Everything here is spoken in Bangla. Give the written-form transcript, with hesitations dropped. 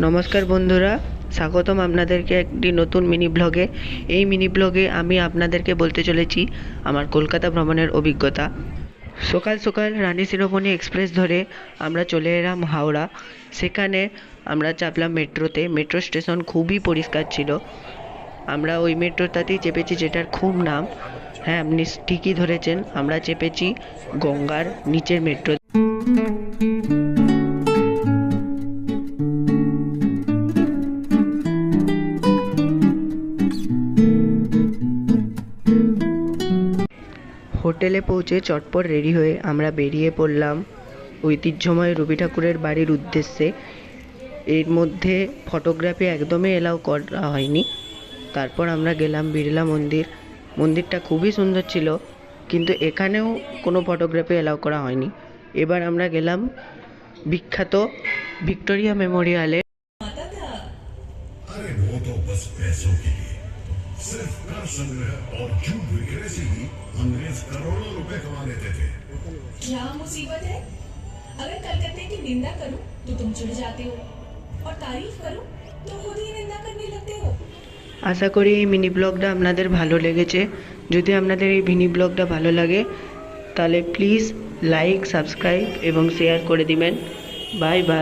নমস্কার বন্ধুরা, স্বাগতম আপনাদেরকে একটি নতুন মিনি ব্লগে। এই মিনি ব্লগে আমি আপনাদেরকে বলতে চলেছি আমার কলকাতা ভ্রমণের অভিজ্ঞতা। সকাল সকাল রানী শিরোমণি এক্সপ্রেস ধরে আমরা চলে এলাম হাওড়া। সেখানে আমরা চাপলাম মেট্রোতে। মেট্রো স্টেশন খুবই পরিষ্কার ছিল। আমরা ওই মেট্রোটাতেই চেপেছি যেটার খুব নাম। হ্যাঁ, আপনি ঠিকই ধরেছেন, আমরা চেপেছি গঙ্গার নিচের মেট্রো। হোটেলে পৌঁছে চটপট রেডি হয়ে আমরা বেরিয়ে পড়লাম ঐতিহ্যময় রবি ঠাকুরের বাড়ির উদ্দেশ্যে। এর মধ্যে ফটোগ্রাফি একদমই এলাও করা হয়নি। তারপর আমরা গেলাম বিড়লা মন্দির। মন্দিরটা খুবই সুন্দর ছিল, কিন্তু এখানেও কোনো ফটোগ্রাফি এলাও করা হয়নি। এবার আমরা গেলাম বিখ্যাত ভিক্টোরিয়া মেমোরিয়ালে। अरे वो तो बस पैसों के लिए, सिर्फ कर संग्रह और झूठ बिक्री से ही अंग्रेज करोड़ों रुपए कमा लेते थे। क्या मुसीबत है? अगर कलकत्ते की निंदा करूं तो तुम चिढ़ जाते हो, और तारीफ करूं तो खुद ही निंदा करने लगते हो। আশা করি এই মিনি ব্লগটা আপনাদের ভালো লেগেছে। যদি আপনাদের এই মিনি ব্লগটা ভালো লাগে তাহলে প্লিজ লাইক, সাবস্ক্রাইব এবং শেয়ার করে দিবেন। Bye bye.